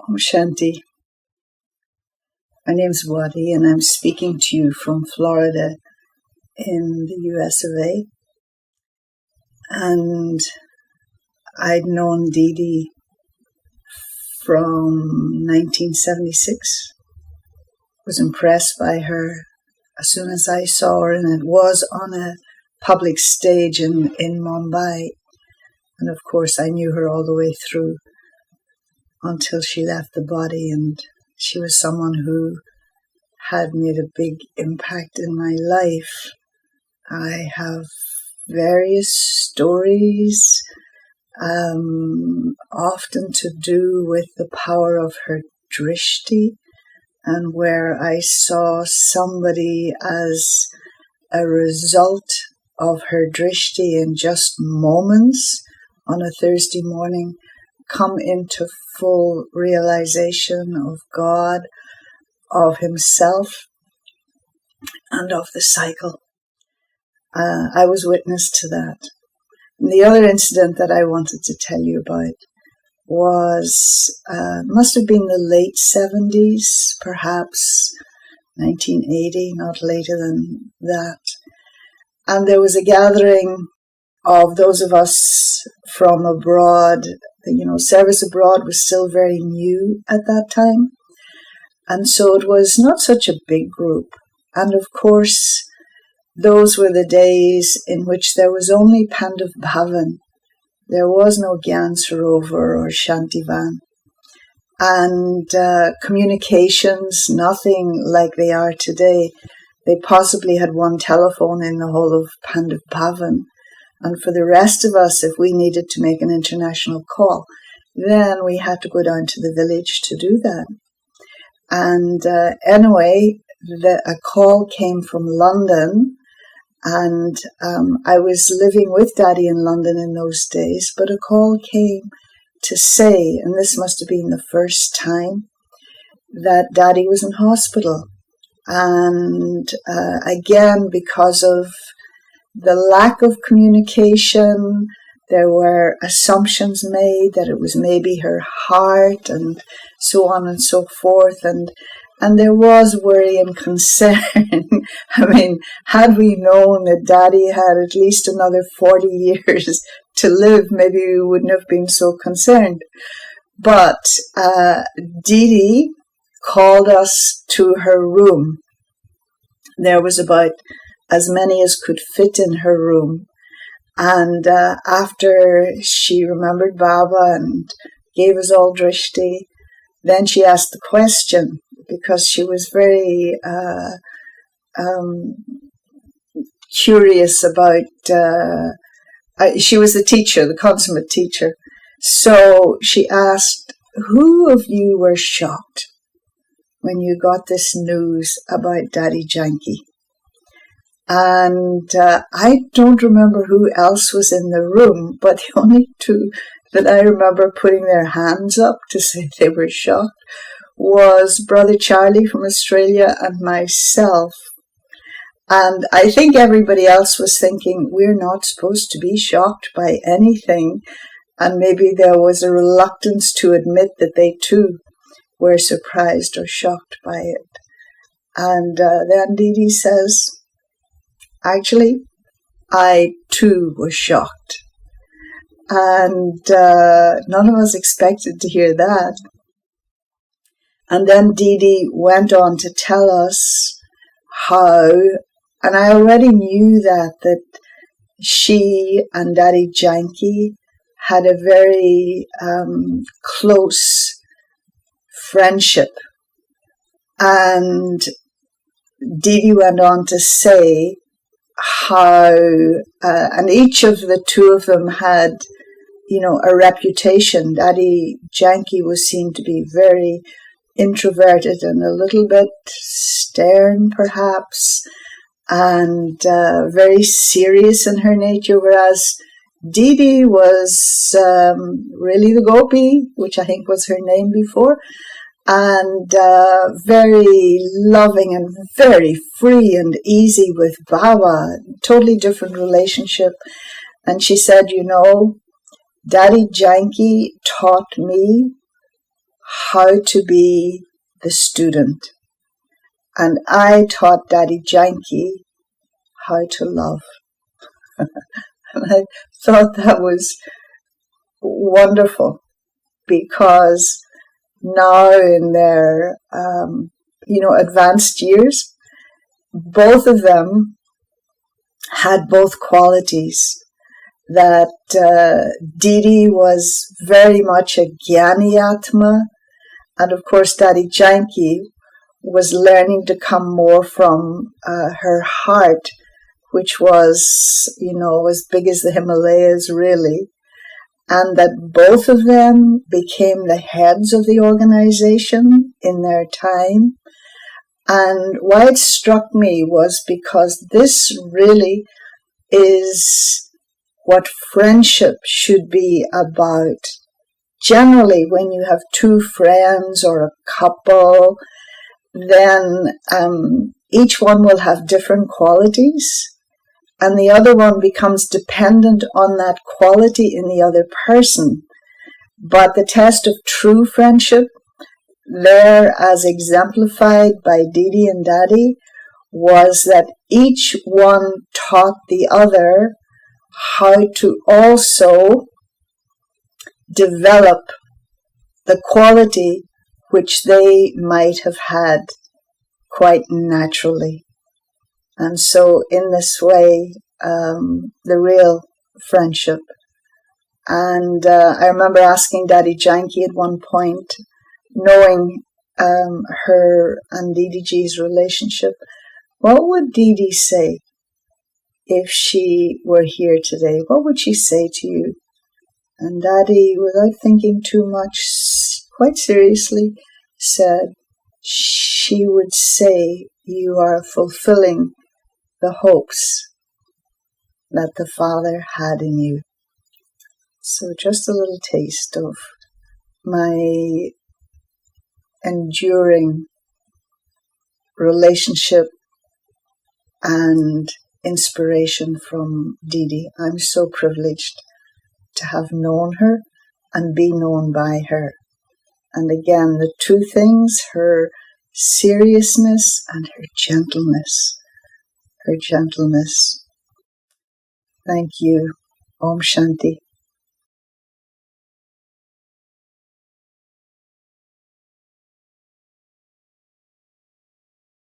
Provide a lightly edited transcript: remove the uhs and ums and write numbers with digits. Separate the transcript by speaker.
Speaker 1: Om Shanti. My name's Waddy and I'm speaking to you from Florida in the US of A. And I'd known Didi from 1976. Was impressed by her as soon as I saw her, and it was on a public stage in Mumbai. And of course I knew her all the way through until she left the body, and she was someone who had made a big impact in my life. I have various stories, often to do with the power of her drishti, and where I saw somebody as a result of her drishti in just moments on a Thursday morning come into full realization of God, of himself, and of the cycle. I was witness to that. And the other incident that I wanted to tell you about was, must have been the late 70s, perhaps 1980, not later than that. And there was a gathering of those of us from abroad. You know, service abroad was still very new at that time. And so it was not such a big group. And of course, those were the days in which there was only Pandav Bhavan. There was no Gyan Sarovar or Shantivan. And communications, nothing like they are today. They possibly had one telephone in the whole of Pandav Bhavan. And for the rest of us, if we needed to make an international call, then we had to go down to the village to do that. And anyway, a call came from London, and I was living with Daddy in London in those days, but a call came to say, and this must have been the first time, that Daddy was in hospital. And again, because of the lack of communication, there were assumptions made that it was maybe her heart and so on and so forth. And there was worry and concern. I mean, had we known that Daddy had at least another 40 years to live, maybe we wouldn't have been so concerned. But Didi called us to her room. There was about as many as could fit in her room. And after she remembered Baba and gave us all drishti, then she asked the question, because she was very curious about, she was the teacher, the consummate teacher. So she asked, who of you were shocked when you got this news about Daddy Janki? And I don't remember who else was in the room, but the only two that I remember putting their hands up to say they were shocked was Brother Charlie from Australia and myself. And I think everybody else was thinking, we're not supposed to be shocked by anything. And maybe there was a reluctance to admit that they too were surprised or shocked by it. And then Didi says, actually, I too was shocked. And none of us expected to hear that. And then Didi went on to tell us how, and I already knew that she and Daddy Janki had a very close friendship. And Didi went on to say how, and each of the two of them had, you know, a reputation. Daddy Janki was seen to be very introverted and a little bit stern, perhaps, and very serious in her nature, whereas Didi was really the gopi, which I think was her name before, and very loving and very free and easy with Baba, totally different relationship. And she said, you know, Daddy Janki taught me how to be the student. And I taught Daddy Janki how to love. And I thought that was wonderful, because now in their, advanced years, both of them had both qualities. That Didi was very much a Jnani Atma, and of course Daddy Janki was learning to come more from her heart, which was, as big as the Himalayas, really. And that both of them became the heads of the organization in their time. And why it struck me was because this really is what friendship should be about. Generally, when you have two friends or a couple, then each one will have different qualities, and the other one becomes dependent on that quality in the other person. But the test of true friendship, there as exemplified by Didi and Daddy, was that each one taught the other how to also develop the quality which they might have had quite naturally. And so in this way, the real friendship. And I remember asking Daddy Janki at one point, knowing her and Didi Ji's relationship, what would Didi say if she were here today? What would she say to you? And Daddy, without thinking too much, quite seriously, said, she would say, you are fulfilling the hopes that the Father had in you. So just a little taste of my enduring relationship and inspiration from Didi. I'm so privileged to have known her and be known by her. And again, the two things, her seriousness and her gentleness. Her gentleness. Thank you. Om Shanti.